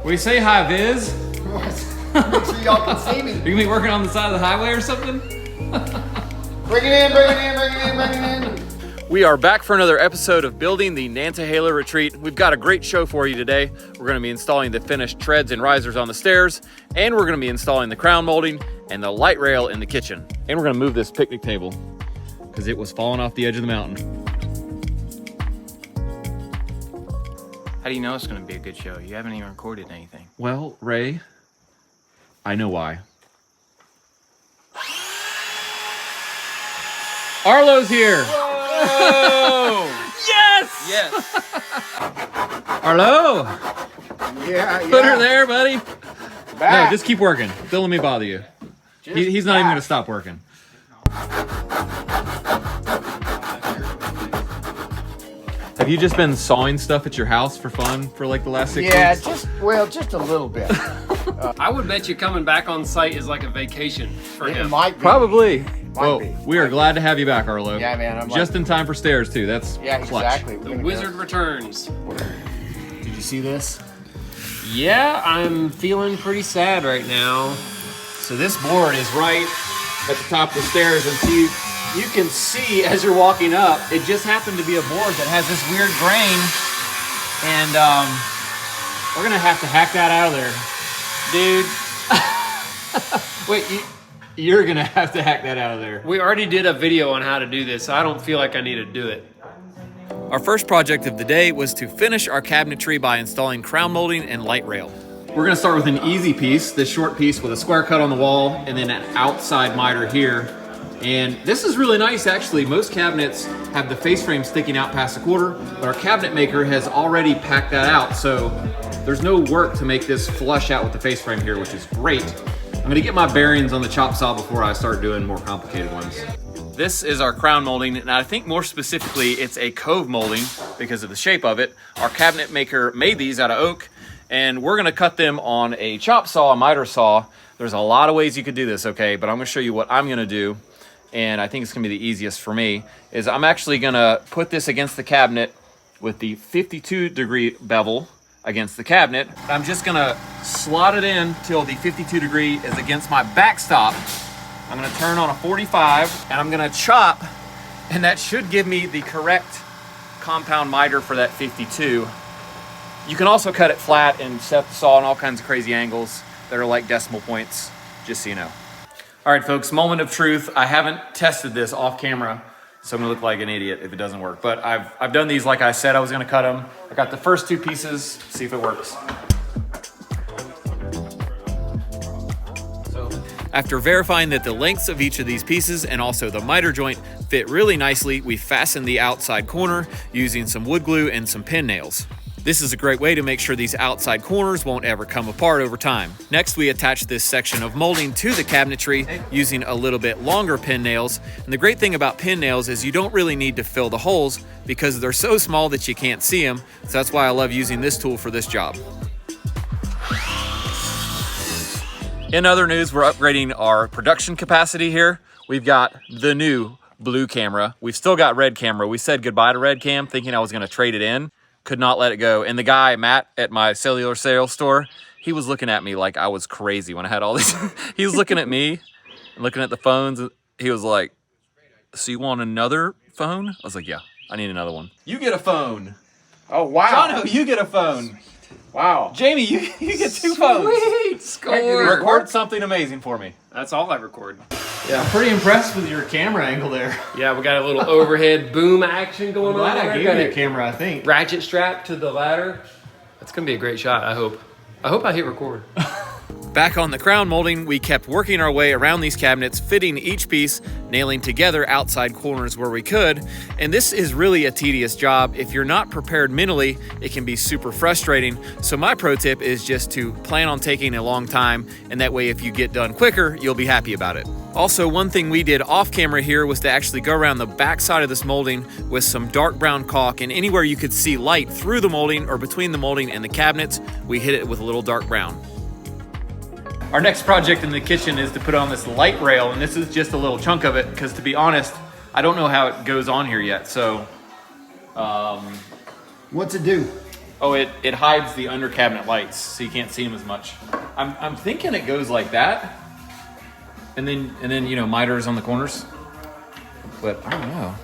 We say hi, Viz. Make sure y'all can see me. You gonna be working on the side of the highway or something? Bring it in, bring it in, bring it in, bring it in. We are back for another episode of building the Nantahala Retreat. We've got a great show for you today. We're gonna be installing the finished treads and risers on the stairs, and we're gonna be installing the crown molding and the light rail in the kitchen. And we're gonna move this picnic table because it was falling off the edge of the mountain. How do you know it's going to be a good show? You haven't even recorded anything. Well, Ray, I know why. Arlo's here! Whoa! Yes! Yes! Arlo! Yeah. Put her there, buddy. Back. No, just keep working. Don't let me bother you. He's not even going to stop working. Have you just been sawing stuff at your house for fun for like the last 6 weeks? Yeah, just a little bit. I would bet you coming back on site is like a vacation for It him. might be. Probably. Might Well, be. we are glad to have you back, Arlo. Yeah, man. I'm Just in time for stairs, too. That's yeah, clutch. exactly. The wizard returns. Did you see this? Yeah, I'm feeling pretty sad right now. So this board is right At the top of the stairs, and see, you can see as you're walking up, it just happened to be a board that has this weird grain, and we're gonna have to hack that out of there. Dude, Wait, you're gonna have to hack that out of there. we already did a video on how to do this, so I don't feel like I need to do it. Our first project of the day was to finish our cabinetry by installing crown molding and light rail. We're gonna start with an easy piece, this short piece with a square cut on the wall and then an outside miter here. And this is really nice actually. Most cabinets have the face frame sticking out past a quarter, but our cabinet maker has already packed that out. So there's no work to make this flush out with the face frame here, which is great. I'm gonna get my bearings on the chop saw before I start doing more complicated ones. This is our crown molding, and I think more specifically, it's a cove molding because of the shape of it. Our cabinet maker made these out of oak, and we're gonna cut them on a chop saw, a miter saw. There's a lot of ways you could do this, okay? But I'm gonna show you what I'm gonna do, and I think it's gonna be the easiest for me, is I'm actually gonna put this against the cabinet with the 52-degree bevel against the cabinet. I'm just gonna slot it in till the 52-degree is against my backstop. I'm gonna turn on a 45 and I'm gonna chop, and that should give me the correct compound miter for that 52. You can also cut it flat and set the saw in all kinds of crazy angles that are like decimal points, just so you know. All right, folks, moment of truth. I haven't tested this off camera, so I'm gonna look like an idiot if it doesn't work. But I've done these like I said I was gonna cut them. I got the first two pieces, see if it works. After verifying that the lengths of each of these pieces and also the miter joint fit really nicely, we fastened the outside corner using some wood glue and some pin nails. This is a great way to make sure these outside corners won't ever come apart over time. Next, we attach this section of molding to the cabinetry using a little bit longer pin nails. And the great thing about pin nails is you don't really need to fill the holes because they're so small that you can't see them. So that's why I love using this tool for this job. In other news, we're upgrading our production capacity here. We've got the new blue camera. We've still got red camera. We said goodbye to red cam thinking I was gonna trade it in. Could not let it go. And the guy, Matt, at my cellular sales store, he was looking at me like I was crazy when I had all these. He was looking at me and looking at the phones. He was like, so you want another phone? I was like, yeah, I need another one. You get a phone. Oh, wow. Jono, you get a phone. Wow. Jamie, you get two phones. Sweet, score. Record something amazing for me. That's all I record. Yeah, I'm pretty impressed with your camera angle there. Yeah, we got a little overhead boom action going on. Glad there. I gave Got you a it camera, I think. ratchet strap to the ladder. That's gonna be a great shot, I hope. I hope I hit record. Back on the crown molding, we kept working our way around these cabinets, fitting each piece, nailing together outside corners where we could. And this is really a tedious job. If you're not prepared mentally, it can be super frustrating. So my pro tip is just to plan on taking a long time, and that way if you get done quicker, you'll be happy about it. Also, one thing we did off camera here was to actually go around the back side of this molding with some dark brown caulk, and anywhere you could see light through the molding or between the molding and the cabinets, we hit it with a little dark brown. Our next project in the kitchen is to put on this light rail, and this is just a little chunk of it because, to be honest, I don't know how it goes on here yet. So What's it do? Oh, it hides the under cabinet lights, so you can't see them as much. I'm thinking it goes like that, and then you know, miters on the corners, but I don't know.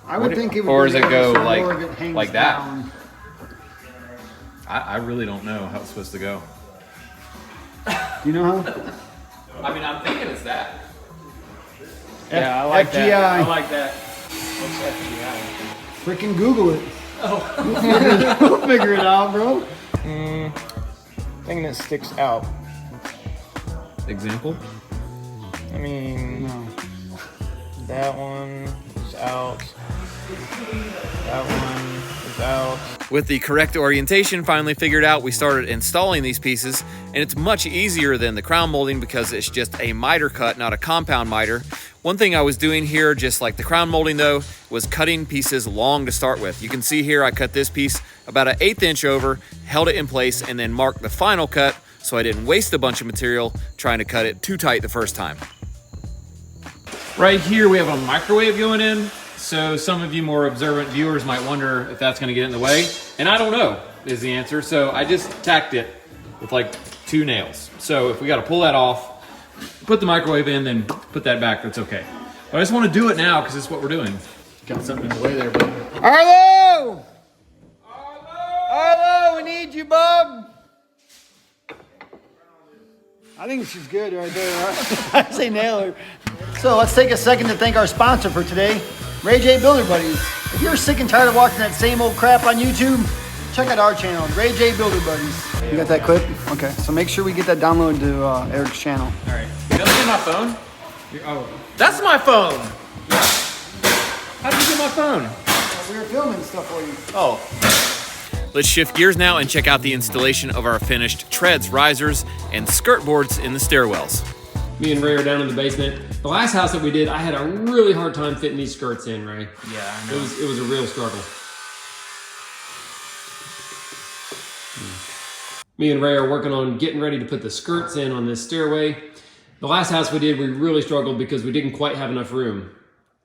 I would think it would. Or does it go so more of it hangs like that? down. I really don't know how it's supposed to go. Do you know how? I mean, I'm thinking it's that. Yeah, I like FGI. that. I like that. What's FGI? Freaking Google it. Oh. We'll figure it out, bro. Thing that sticks out. Example? I mean, No. that one is out. That one is out. With the correct orientation finally figured out, we started installing these pieces, and it's much easier than the crown molding because it's just a miter cut, not a compound miter. One thing I was doing here, just like the crown molding though, was cutting pieces long to start with. You can see here I cut this piece about an 1/8 inch over, held it in place, and then marked the final cut so I didn't waste a bunch of material trying to cut it too tight the first time. Right here we have a microwave going in, so some of you more observant viewers might wonder if that's going to get in the way, and I don't know is the answer, so I just tacked it with like 2 nails. So if we got to pull that off, put the microwave in, then put that back, that's okay. But I just want to do it now because it's what we're doing. Got something in the way there, but Arlo! Arlo, we need you, bub. I think she's good right there. Right? I say nail her. So let's take a second to thank our sponsor for today, Ray J Builder Buddies. If you're sick and tired of watching that same old crap on YouTube, check out our channel, Ray J Builder Buddies. You got that clip? Okay, so make sure we get that downloaded to Eric's channel. all right. You don't get my phone? Oh, that's my phone. How did you get my phone? We were filming stuff for you. Oh. Let's shift gears now and check out the installation of our finished treads, risers, and skirt boards in the stairwells. Me and Ray are down in the basement. The last house that we did, I had a really hard time fitting these skirts in, Ray. Yeah, I know. It was a real struggle. Me and Ray are working on getting ready to put the skirts in on this stairway. The last house we did, we really struggled because we didn't quite have enough room.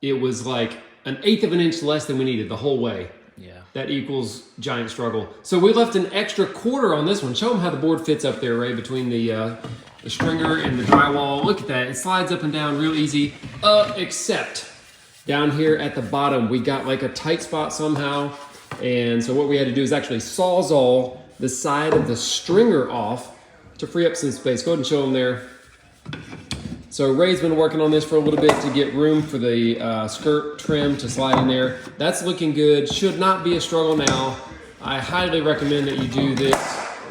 It was like 1/8 of an inch less than we needed the whole way. Yeah. That equals giant struggle. So we left an extra 1/4 on this one. Show them how the board fits up there, Ray, between the stringer and the drywall. Look at that, it slides up and down real easy, except down here at the bottom, we got like a tight spot somehow. And so what we had to do is actually sawzall the side of the stringer off to free up some space. Go ahead and show them there. So Ray's been working on this for a little bit to get room for the skirt trim to slide in there. That's looking good. Should not be a struggle now. I highly recommend that you do this,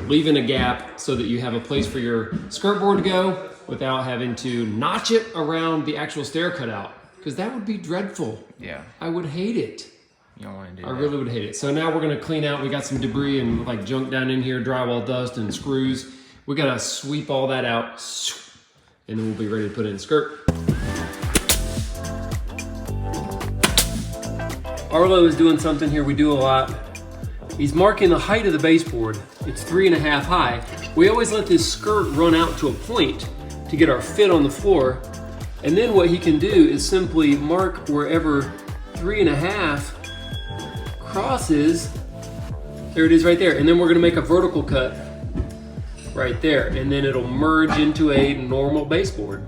leaving a gap so that you have a place for your skirt board to go without having to notch it around the actual stair cutout, because that would be dreadful. Yeah. I would hate it. You don't want to do I that. really would hate it. So now we're gonna clean out. We got some debris and like junk down in here, drywall dust and screws. We gotta sweep all that out, and then we'll be ready to put in the skirt. Arlo is doing something here we do a lot. He's marking the height of the baseboard. It's 3.5 high. We always let this skirt run out to a point to get our fit on the floor. And then what he can do is simply mark wherever 3.5 crosses. There it is right there. And then we're gonna make a vertical cut right there. And then it'll merge into a normal baseboard.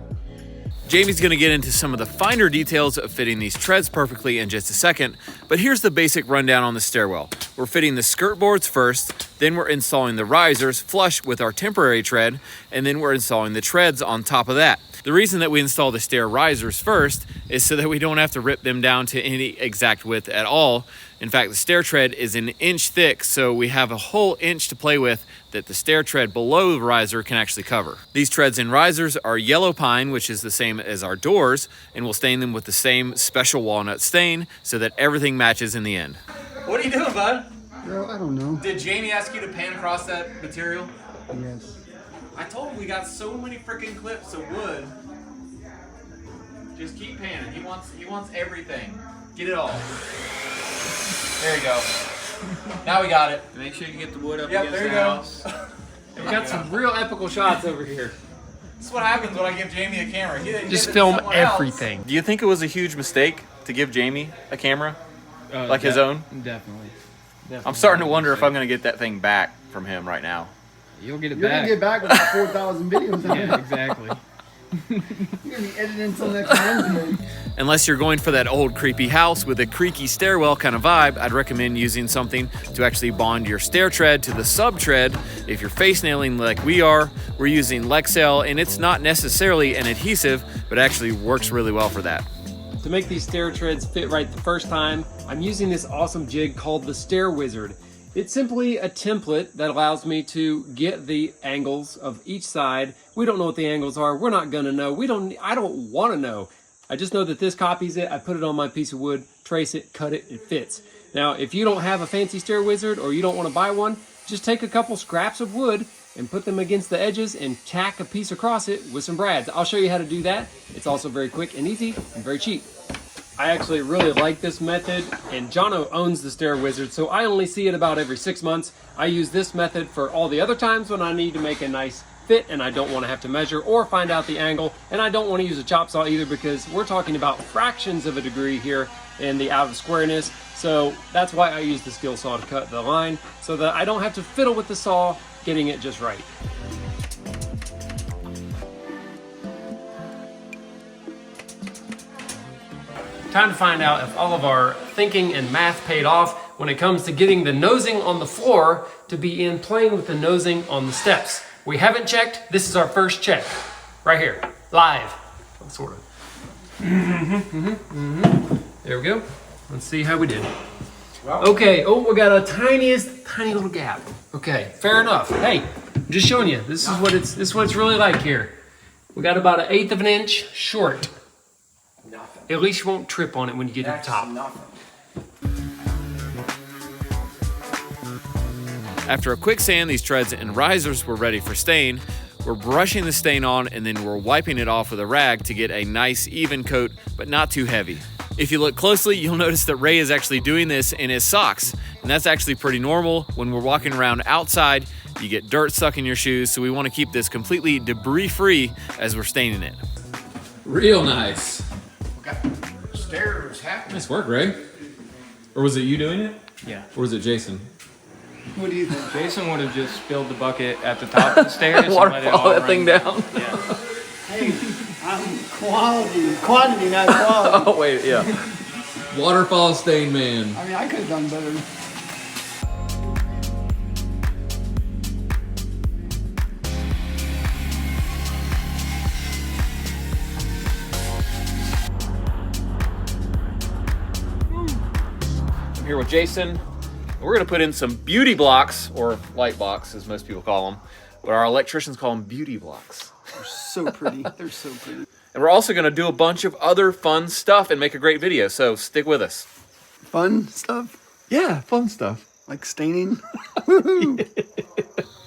Jamie's gonna get into some of the finer details of fitting these treads perfectly in just a second, but here's the basic rundown on the stairwell. We're fitting the skirt boards first, then we're installing the risers flush with our temporary tread, and then we're installing the treads on top of that. The reason that we install the stair risers first is so that we don't have to rip them down to any exact width at all. In fact, the stair tread is 1 inch thick, so we have a whole inch to play with that the stair tread below the riser can actually cover. These treads and risers are yellow pine, which is the same as our doors, and we'll stain them with the same special walnut stain so that everything matches in the end. What are you doing, bud? Bro, I don't know. Did Jamie ask you to pan across that material? Yes. I told him we got so many freaking clips of wood. Just keep panning. He wants everything. Get it all. There you go. Now we got it. Make sure you get the wood up Yep, against there the you go. house. We got some real epical shots over here. This is what happens when I give Jamie a camera. He gives Just it to film someone else. everything. Do you think it was a huge mistake to give Jamie a camera? Like his own? Definitely. I'm starting to wonder if I'm gonna get that thing back from him right now. You'll get it You're back. gonna get back with about 4,000 videos. Yeah, exactly. You're gonna be editing until next Wednesday. Unless you're going for that old creepy house with a creaky stairwell kind of vibe, I'd recommend using something to actually bond your stair tread to the sub tread. If you're face nailing like we are, we're using Lexel, and it's not necessarily an adhesive, but actually works really well for that. To make these stair treads fit right the first time, I'm using this awesome jig called the Stair Wizard. It's simply a template that allows me to get the angles of each side. We don't know what the angles are. We're not gonna know. I don't wanna know. I just know that this copies it. I put it on my piece of wood, trace it, cut it, it fits. Now, if you don't have a fancy Stair Wizard or you don't wanna buy one, just take a couple scraps of wood and put them against the edges and tack a piece across it with some brads. I'll show you how to do that. It's also very quick and easy and very cheap. I actually really like this method, and Jono owns the Stair Wizard, so I only see it about every 6 months. I use this method for all the other times when I need to make a nice fit and I don't want to have to measure or find out the angle, and I don't want to use a chop saw either because we're talking about fractions of a degree here in the out of squareness. So that's why I use the skill saw to cut the line so that I don't have to fiddle with the saw getting it just right. Time to find out if all of our thinking and math paid off when it comes to getting the nosing on the floor to be in plane with the nosing on the steps. We haven't checked. This is our first check. Right here, live, sort of. There we go. Let's see how we did. Okay, oh, we got a tiny little gap. Okay, fair enough. Hey, I'm just showing you. This is what it's really like here. We got about 1/8 of an inch short. At least you won't trip on it when you get to the top. After a quick sand, these treads and risers were ready for stain. We're brushing the stain on and then we're wiping it off with a rag to get a nice even coat, but not too heavy. If you look closely, you'll notice that Ray is actually doing this in his socks, and that's actually pretty normal. When we're walking around outside, you get dirt stuck in your shoes, so we want to keep this completely debris-free as we're staining it. Real nice. Stair was happening. Nice work, Ray. Or was it you doing it? Yeah. Or was it Jason? What do you think? Jason would have just spilled the bucket at the top of the stairs. and let it Waterfall all that run thing down. Yeah. Hey, I'm quantity, not quality. Oh, wait, yeah. Waterfall stain man. I mean, I could have done better. I'm here with Jason. We're gonna put in some beauty blocks, or light blocks as most people call them, but our electricians call them beauty blocks. They're so pretty. They're so pretty. And we're also gonna do a bunch of other fun stuff and make a great video, so stick with us. Fun stuff? Yeah, fun stuff. Like staining? Woohoo!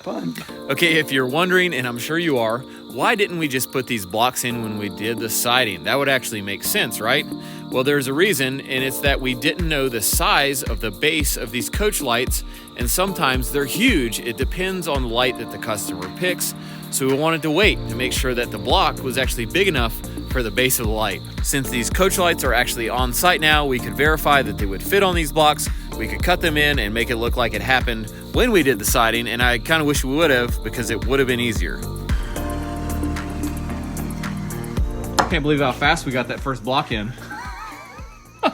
Fun. Okay, if you're wondering, and I'm sure you are, why didn't we just put these blocks in when we did the siding? That would actually make sense, right? Well, there's a reason, and it's that we didn't know the size of the base of these coach lights, and sometimes they're huge. It depends on the light that the customer picks, so we wanted to wait to make sure that the block was actually big enough for the base of the light. Since these coach lights are actually on site now, we could verify that they would fit on these blocks. We could cut them in and make it look like it happened when we did the siding, and I kind of wish we would have, because it would have been easier. I can't believe how fast we got that first block in. It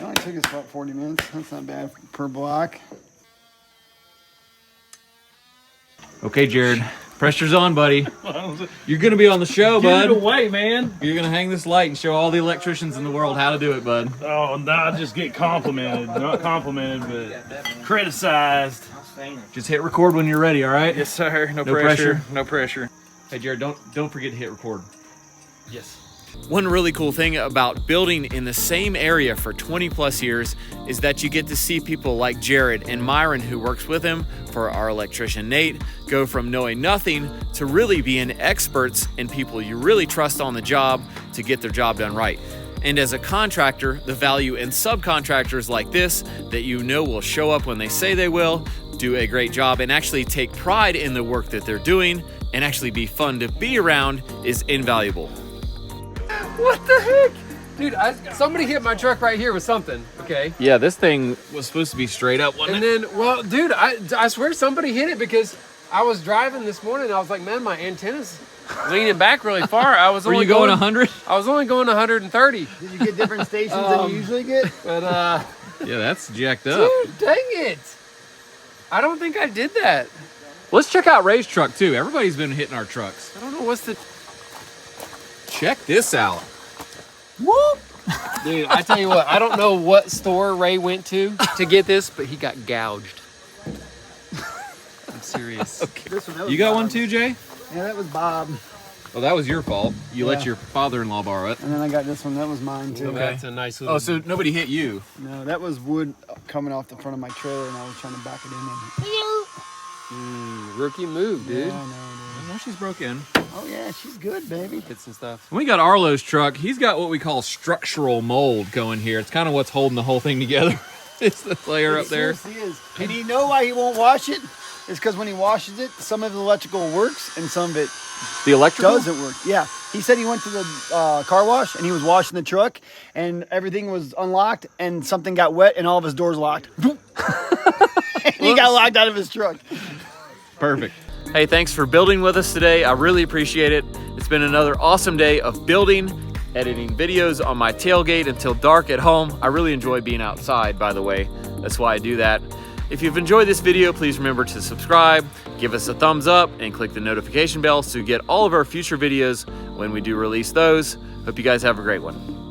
only took us about 40 minutes. That's not bad per block. Okay, Jared, pressure's on, buddy. You're gonna be on the show, bud. Get it away, man. You're gonna hang this light and show all the electricians in the world how to do it, bud. Oh, no, I just get complimented. Not complimented, but criticized. Just hit record when you're ready, all right? Yes, sir. No pressure. No pressure. Hey, Jared, don't forget to hit record. Yes. One really cool thing about building in the same area for 20 plus years is that you get to see people like Jared and Myron, who works with him, for our electrician Nate, go from knowing nothing to really being experts and people you really trust on the job to get their job done right. And as a contractor, the value in subcontractors like this that you know will show up when they say they will, do a great job, and actually take pride in the work that they're doing and actually be fun to be around is invaluable. What the heck? Dude, somebody hit my truck right here with something, okay? Yeah, this thing was supposed to be straight up, wasn't And then, well, dude, I swear somebody hit it because I was driving this morning and I was like, man, my antenna's leaning back really far. I was Were only you going 100? I was only going 130. Did you get different stations than you usually get? But, Yeah, that's jacked up. dude, dang it. I don't think I did that. Let's check out Ray's truck too. Everybody's been hitting our trucks. I don't know what's the... Check this out. Whoop! Dude, I tell you what, I don't know what store Ray went to get this, but he got gouged. I'm serious. This one, that was You got Bob. one too, Jay? Yeah, that was Bob. Oh, that was your fault. You let Yeah. your father-in-law borrow it. And then I got this one. That was mine too. That's a nice little... Oh, so nobody hit you. No, that was wood coming off the front of my trailer, and I was trying to back it in. rookie move, dude. Yeah, I know, dude. No, she's broke in. Oh yeah, she's good, baby. Get some stuff. We got Arlo's truck. He's got what we call structural mold going here. It's kind of what's holding the whole thing together. It's the layer up there. He is. And you know why he won't wash it? It's because when he washes it, some of the electrical works and some of it The electrical? doesn't work. Yeah. He said he went to the car wash and he was washing the truck and everything was unlocked and something got wet and all of his doors locked. And he got locked out of his truck. Perfect. Hey, thanks for building with us today. I really appreciate it. It's been another awesome day of building, editing videos on my tailgate until dark at home. I really enjoy being outside, by the way. That's why I do that. If you've enjoyed this video, please remember to subscribe, give us a thumbs up, and click the notification bell so you get all of our future videos when we do release those. Hope you guys have a great one.